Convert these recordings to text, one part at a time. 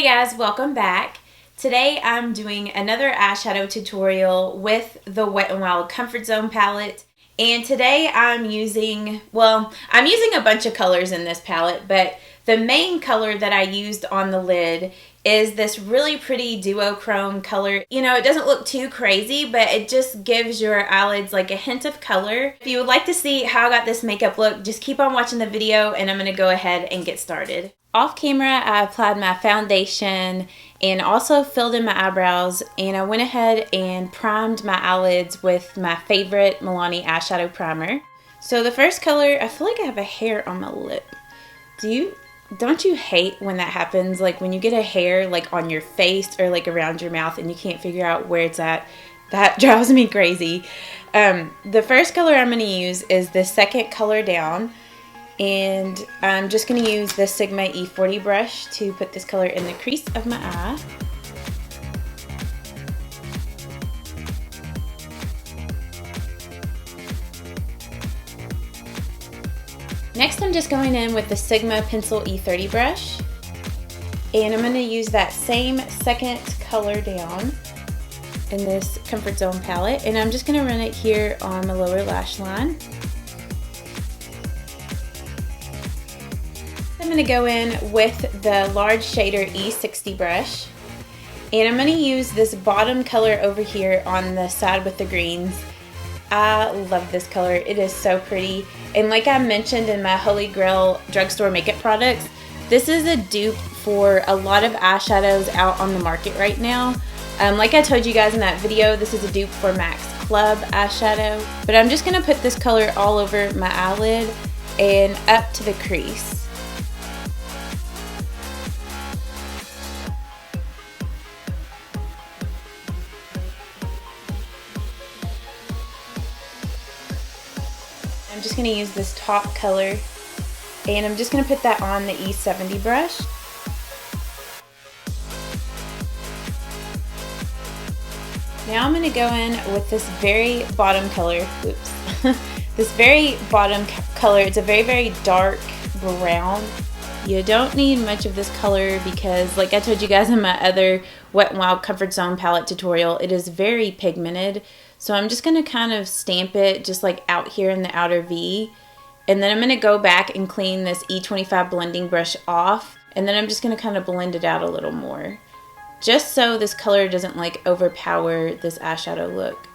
guys, welcome back. Today I'm doing another eyeshadow tutorial with the Wet n Wild Comfort Zone palette. And today I'm using a bunch of colors in this palette, but the main color that I used on the lid is this really pretty duochrome color. You know, it doesn't look too crazy, but it just gives your eyelids like a hint of color. If you would like to see how I got this makeup look, just keep on watching the video and I'm going to go ahead and get started. Off camera, I applied my foundation and also filled in my eyebrows, and I went ahead and primed my eyelids with my favorite Milani eyeshadow primer. So the first color, I feel like I have a hair on my lip. Don't you hate when that happens? Like when you get a hair like on your face or like around your mouth and you can't figure out where it's at? That drives me crazy. The first color I'm going to use is the second color down. And I'm just going to use the Sigma E40 brush to put this color in the crease of my eye. Next, I'm just going in with the Sigma Pencil E30 brush. And I'm going to use that same second color down in this Comfort Zone palette. And I'm just going to run it here on my lower lash line. I'm going to go in with the large shader E60 brush, and I'm going to use this bottom color over here on the side with the greens. I love this color. It is so pretty, and like I mentioned in my Holy Grail drugstore makeup products, this is a dupe for a lot of eyeshadows out on the market right now. Like I told you guys in that video, this is a dupe for MAC's Club eyeshadow, but I'm just going to put this color all over my eyelid and up to the crease. I'm just going to use this top color, and I'm just going to put that on the E70 brush. Now I'm going to go in with this very bottom color. Oops. This very bottom color. It's a very, very dark brown. You don't need much of this color because, like I told you guys in my other Wet n Wild Comfort Zone palette tutorial, it is very pigmented. So I'm just going to kind of stamp it just like out here in the outer V. And then I'm going to go back and clean this E25 blending brush off. And then I'm just going to kind of blend it out a little more, just so this color doesn't like overpower this eyeshadow look.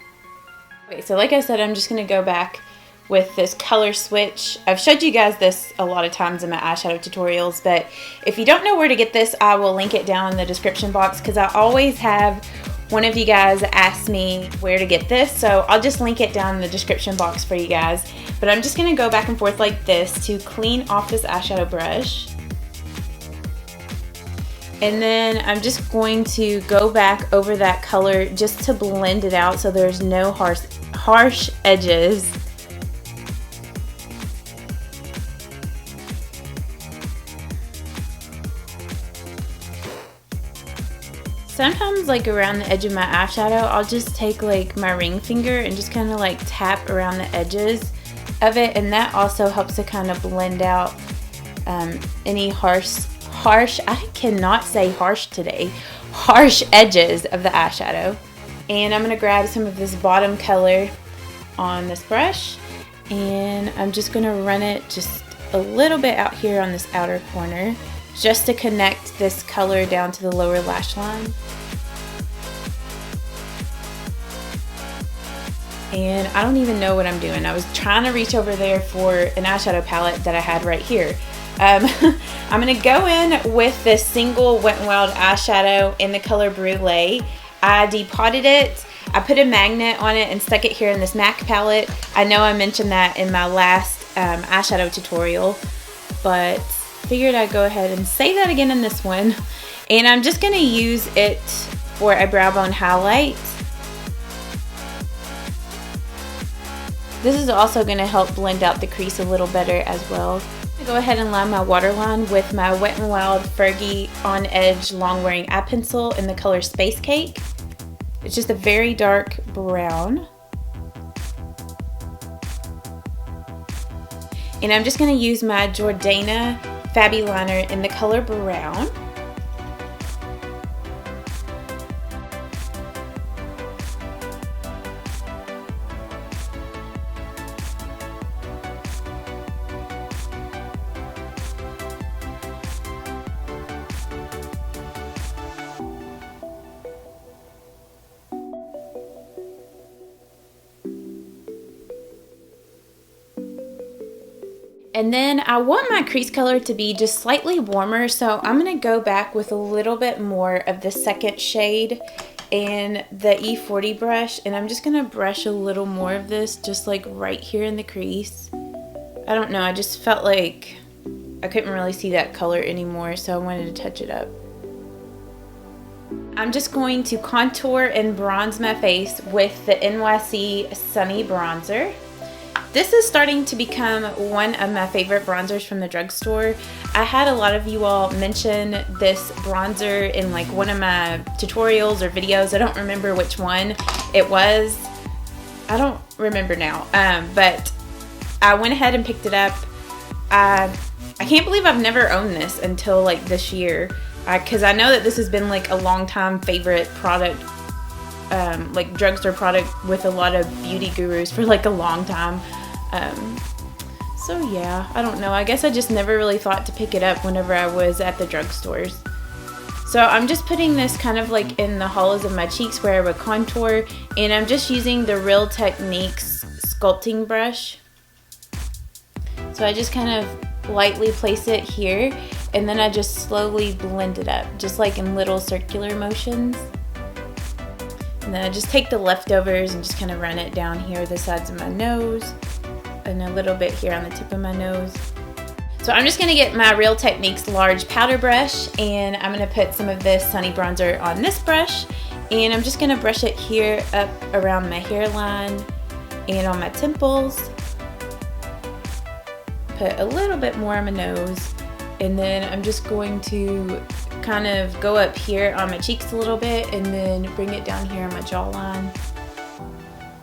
Okay, so like I said, I'm just going to go back with this color switch. I've showed you guys this a lot of times in my eyeshadow tutorials, but if you don't know where to get this, I will link it down in the description box because I always have one of you guys ask me where to get this, so I'll just link it down in the description box for you guys. But I'm just going to go back and forth like this to clean off this eyeshadow brush. And then I'm just going to go back over that color just to blend it out so there's no harsh edges. Sometimes like around the edge of my eyeshadow, I'll just take like my ring finger and just kind of like tap around the edges of it, and that also helps to kind of blend out any harsh, I cannot say harsh today, harsh edges of the eyeshadow. And I'm going to grab some of this bottom color on this brush, and I'm just going to run it just a little bit out here on this outer corner, just to connect this color down to the lower lash line. And I don't even know what I'm doing. I was trying to reach over there for an eyeshadow palette that I had right here. I'm going to go in with this single Wet n Wild eyeshadow in the color Brûlée. I depotted it. I put a magnet on it and stuck it here in this MAC palette. I know I mentioned that in my last eyeshadow tutorial, but figured I'd go ahead and say that again in this one. And I'm just going to use it for a brow bone highlight. This is also going to help blend out the crease a little better as well. I'm going to go ahead and line my waterline with my Wet n Wild Fergie On Edge Long Wearing Eye Pencil in the color Space Cake. It's just a very dark brown. And I'm just going to use my Jordana Fabuliner in the color Brown. And then I want my crease color to be just slightly warmer, so I'm going to go back with a little bit more of the second shade in the E40 brush, and I'm just going to brush a little more of this just like right here in the crease. I don't know, I just felt like I couldn't really see that color anymore, so I wanted to touch it up. I'm just going to contour and bronze my face with the NYC Sunny Bronzer. This is starting to become one of my favorite bronzers from the drugstore. I had a lot of you all mention this bronzer in like one of my tutorials or videos. I don't remember which one it was. I don't remember now, but I went ahead and picked it up. I can't believe I've never owned this until like this year, because I know that this has been like a long time favorite product, like drugstore product with a lot of beauty gurus for like a long time. So yeah, I don't know. I guess I just never really thought to pick it up whenever I was at the drugstores. So I'm just putting this kind of like in the hollows of my cheeks where I would contour, and I'm just using the Real Techniques sculpting brush. So I just kind of lightly place it here, and then I just slowly blend it up, just like in little circular motions. And then I just take the leftovers and just kind of run it down here, the sides of my nose, and a little bit here on the tip of my nose. So I'm just going to get my Real Techniques large powder brush, and I'm going to put some of this Sunny Bronzer on this brush, and I'm just going to brush it here up around my hairline and on my temples. Put a little bit more on my nose, and then I'm just going to kind of go up here on my cheeks a little bit and then bring it down here on my jawline,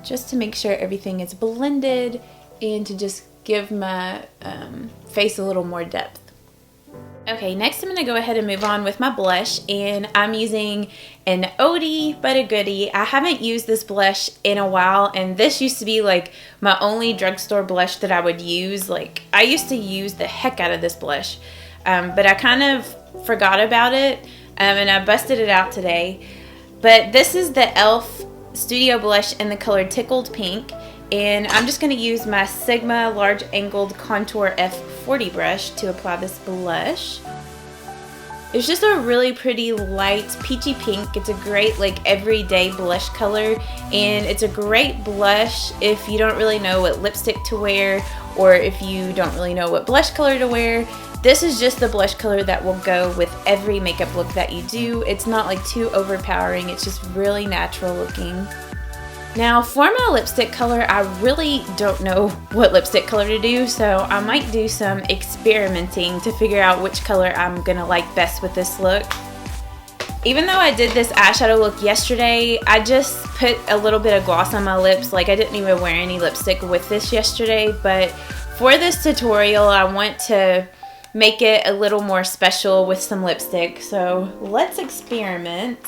just to make sure everything is blended and to just give my face a little more depth. Okay, next I'm going to go ahead and move on with my blush, and I'm using an oldie but a goodie. I haven't used this blush in a while, and this used to be like my only drugstore blush that I would use. Like, I used to use the heck out of this blush, but I kind of forgot about it, and I busted it out today. But this is the e.l.f. Studio Blush in the color Tickled Pink, and I'm just going to use my Sigma Large Angled Contour F40 brush to apply this blush. It's just a really pretty light peachy pink. It's a great like everyday blush color, and it's a great blush if you don't really know what lipstick to wear, or if you don't really know what blush color to wear. This is just the blush color that will go with every makeup look that you do. It's not like too overpowering, it's just really natural looking. Now for my lipstick color, I really don't know what lipstick color to do, so I might do some experimenting to figure out which color I'm gonna like best with this look. Even though I did this eyeshadow look yesterday, I just put a little bit of gloss on my lips. Like, I didn't even wear any lipstick with this yesterday, but for this tutorial I want to make it a little more special with some lipstick. So let's experiment.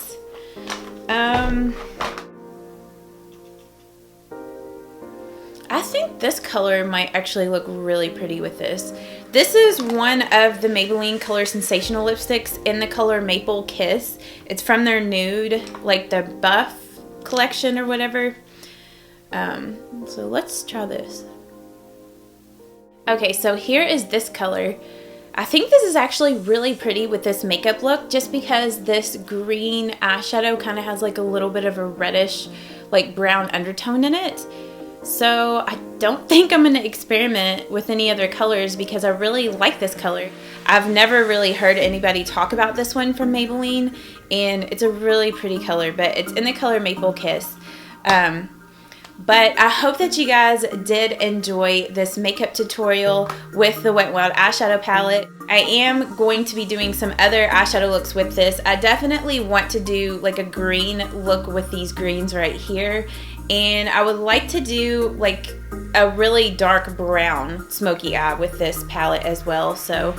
I think this color might actually look really pretty with this. This is one of the Maybelline ColorSensational lipsticks in the color Maple Kiss. It's from their nude, like the buff collection or whatever. So let's try this. Okay, so here is this color. I think this is actually really pretty with this makeup look, just because this green eyeshadow kind of has like a little bit of a reddish, like brown undertone in it. So I don't think I'm going to experiment with any other colors because I really like this color. I've never really heard anybody talk about this one from Maybelline, and it's a really pretty color, but it's in the color Maple Kiss. But I hope that you guys did enjoy this makeup tutorial with the Wet n Wild eyeshadow palette. I am going to be doing some other eyeshadow looks with this. I definitely want to do like a green look with these greens right here. And I would like to do like a really dark brown smoky eye with this palette as well. So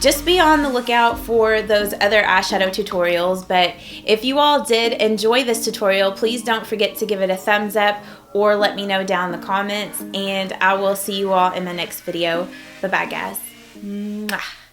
just be on the lookout for those other eyeshadow tutorials. But if you all did enjoy this tutorial, please don't forget to give it a thumbs up or let me know down in the comments. And I will see you all in my next video. Bye-bye, guys. Mwah.